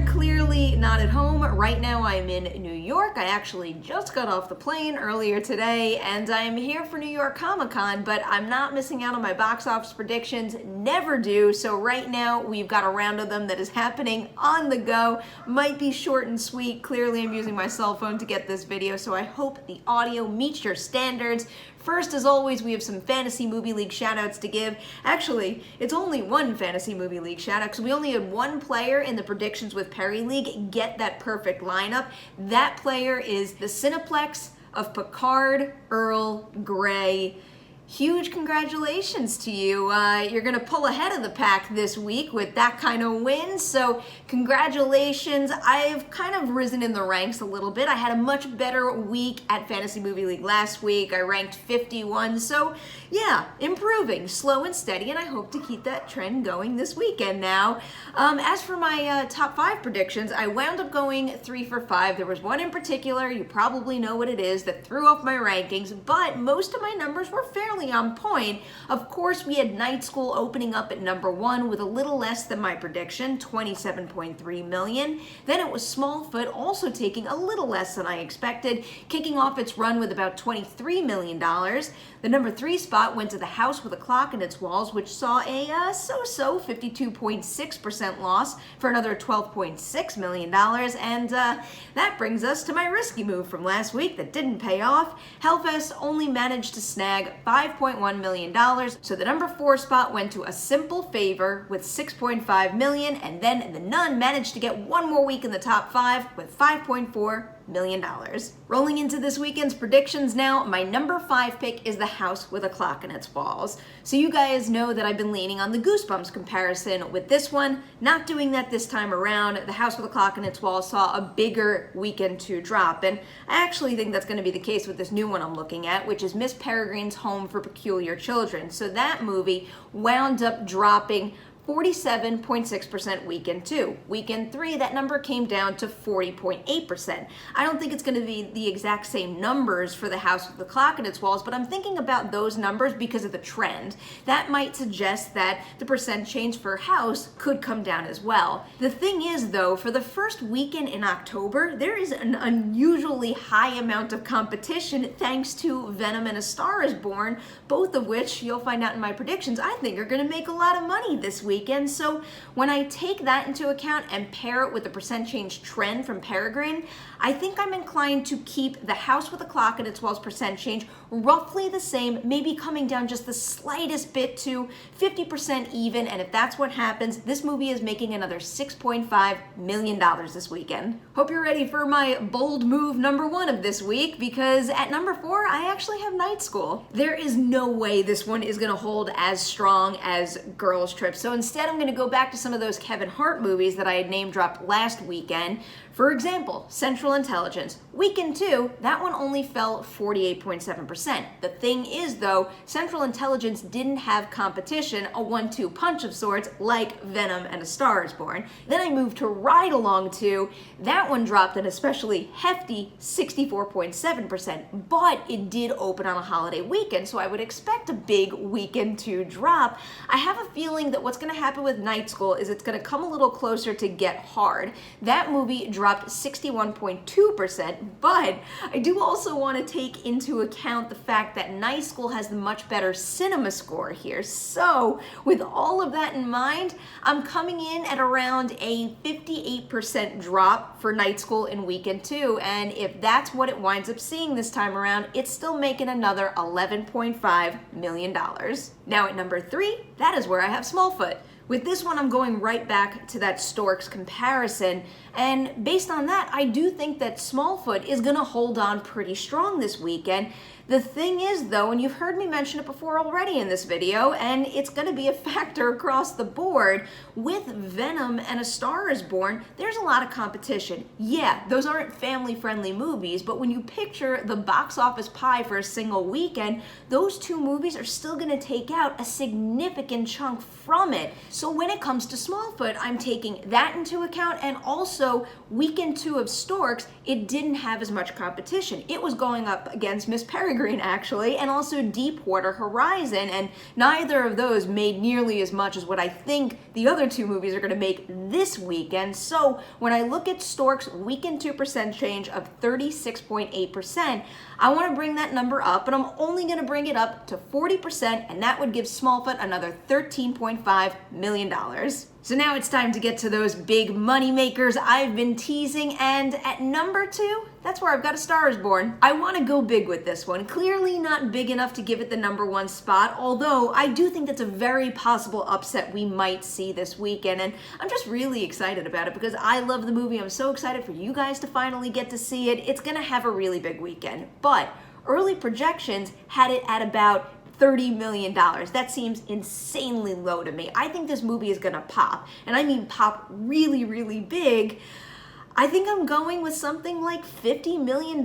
are clearly not at home. Right now I'm in New York. I actually just got off the plane earlier today and I'm here for New York Comic Con, but I'm not missing out on my box office predictions. Never do. So right now we've got a round of them that is happening on the go. Might be short and sweet. Clearly I'm using my cell phone to get this video, so I hope the audio meets your standards. First, as always, we have some Fantasy Movie League shoutouts to give. Actually, it's only one Fantasy Movie League shoutout because we only had one player in the Predictions with Perri League get that perfect lineup. That player is the Cineplex of Picard, Earl Grey. Huge congratulations to you. You're going to pull ahead of the pack this week with that kind of win, so congratulations. I've kind of risen in the ranks a little bit. I had a much better week at Fantasy Movie League last week. I ranked 51, so yeah, improving, slow and steady, and I hope to keep that trend going this weekend now. As for my top 5 predictions, I wound up going 3 for 5. There was one in particular, you probably know what it is, that threw off my rankings, but most of my numbers were fairly on point. Of course, we had Night School opening up at number 1 with a little less than my prediction, 27.3 million. Then it was Smallfoot, also taking a little less than I expected, kicking off its run with about $23 million. The number 3 spot went to The House with a Clock in Its Walls, which saw a so-so 52.6% loss for another $12.6 million. And that brings us to my risky move from last week that didn't pay off. Hellfest only managed to snag $5.1 million, so the number 4 spot went to A Simple Favor with $6.5 million, and then The Nun managed to get one more week in the top 5 with $5.4 million. Rolling into this weekend's predictions now, my number 5 pick is The House with a Clock in Its Walls. So you guys know that I've been leaning on the Goosebumps comparison with this one. Not doing that this time around. The House with a Clock in Its Walls saw a bigger weekend 2 drop, and I actually think that's going to be the case with this new one I'm looking at, which is Miss Peregrine's Home for Peculiar Children. So that movie wound up dropping 47.6% weekend 2. Weekend 3, that number came down to 40.8%. I don't think it's going to be the exact same numbers for The House with the Clock in Its Walls, but I'm thinking about those numbers because of the trend. That might suggest that the percent change for House could come down as well. The thing is, though, for the first weekend in October, there is an unusually high amount of competition thanks to Venom and A Star is Born, both of which you'll find out in my predictions I think are going to make a lot of money this weekend. So when I take that into account and pair it with the percent change trend from Peregrine, I think I'm inclined to keep The House with a Clock in Its Walls percent change roughly the same, maybe coming down just the slightest bit to 50% even, and if that's what happens, this movie is making another $6.5 million this weekend. Hope you're ready for my bold move number 1 of this week, because at number 4, I actually have Night School. There is no way this one is gonna hold as strong as Girls Trip, so instead I'm gonna go back to some of those Kevin Hart movies that I had name dropped last weekend. For example, Central Intelligence. Weekend 2, that one only fell 48.7%. The thing is, though, Central Intelligence didn't have competition, a 1-2 punch of sorts, like Venom and A Star is Born. Then I moved to Ride Along 2. That one dropped an especially hefty 64.7%, but it did open on a holiday weekend, so I would expect a big Weekend 2 drop. I have a feeling that what's going to happen with Night School is it's going to come a little closer to Get Hard. That movie dropped 61.2%, but I do also want to take into account the fact that Night School has the much better cinema score here. So with all of that in mind, I'm coming in at around a 58% drop for Night School in Weekend 2, and if that's what it winds up seeing this time around, it's still making another $11.5 million. Now at number 3, that is where I have Smallfoot. With this one, I'm going right back to that Storks comparison, and based on that, I do think that Smallfoot is going to hold on pretty strong this weekend. The thing is, though, and you've heard me mention it before already in this video, and it's going to be a factor across the board, with Venom and A Star is Born, there's a lot of competition. Yeah, those aren't family-friendly movies, but when you picture the box office pie for a single weekend, those 2 movies are still going to take out a significant chunk from it. So when it comes to Smallfoot, I'm taking that into account, and also Weekend 2 of Storks, it didn't have as much competition. It was going up against Miss Perry Green actually, and also Deepwater Horizon, and neither of those made nearly as much as what I think the other two movies are going to make this weekend. So when I look at Stork's weekend 2% change of 36.8%, I want to bring that number up, but I'm only going to bring it up to 40%, and that would give Smallfoot another $13.5 million. So now it's time to get to those big money makers I've been teasing, and at number 2, that's where I've got A Star Is Born. I want to go big with this one. Clearly not big enough to give it the number 1 spot, although I do think that's a very possible upset we might see this weekend, and I'm just really excited about it because I love the movie. I'm so excited for you guys to finally get to see it. It's gonna have a really big weekend, but early projections had it at about $30 million. That seems insanely low to me. I think this movie is gonna pop, and I mean pop really, really big. I think I'm going with something like $50 million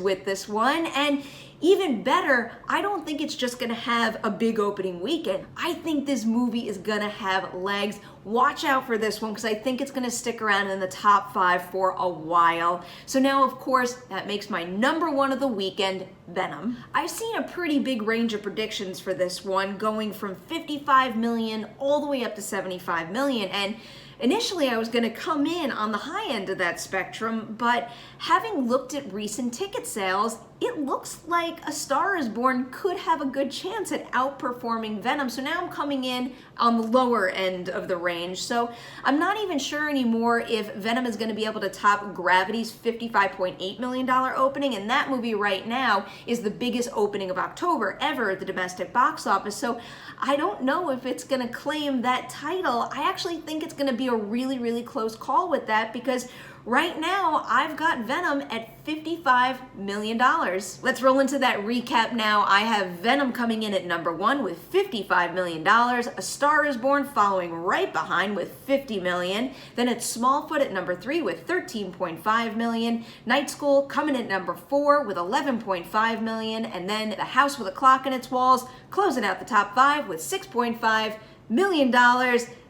with this one, and even better, I don't think it's just gonna have a big opening weekend. I think this movie is gonna have legs. Watch out for this one because I think it's gonna stick around in the top 5 for a while. So now, of course, that makes my number 1 of the weekend, Venom. I've seen a pretty big range of predictions for this one, going from 55 million all the way up to 75 million, and initially, I was going to come in on the high end of that spectrum, but having looked at recent ticket sales, it looks like A Star Is Born could have a good chance at outperforming Venom. So now I'm coming in on the lower end of the range. So I'm not even sure anymore if Venom is going to be able to top Gravity's $55.8 million opening, and that movie right now is the biggest opening of October ever at the domestic box office. So I don't know if it's going to claim that title. I actually think it's going to be a really, really close call with that because right now, I've got Venom at $55 million. Let's roll into that recap now. I have Venom coming in at number 1 with $55 million. A Star Is Born following right behind with $50 million. Then it's Smallfoot at number 3 with $13.5 million. Night School coming in at number 4 with $11.5 million. And then The House with a Clock in Its Walls closing out the top 5 with $6.5 million.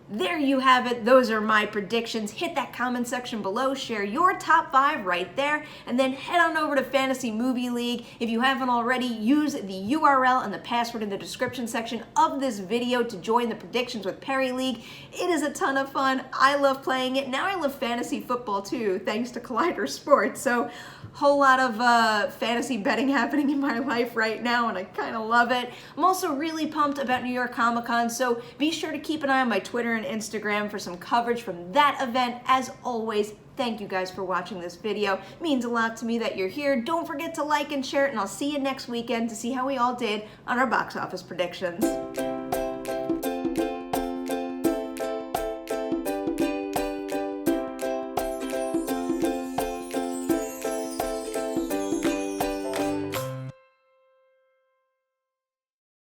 There you have it. Those are my predictions. Hit that comment section below. Share your top 5 right there. And then head on over to Fantasy Movie League. If you haven't already, use the URL and the password in the description section of this video to join the Predictions with Perri League. It is a ton of fun. I love playing it. Now I love fantasy football too, thanks to Collider Sports. So whole lot of fantasy betting happening in my life right now, and I kind of love it. I'm also really pumped about New York Comic Con, so be sure to keep an eye on my Twitter and Instagram for some coverage from that event. As always, thank you guys for watching this video. It means a lot to me that you're here. Don't forget to like and share it, and I'll see you next weekend to see how we all did on our box office predictions.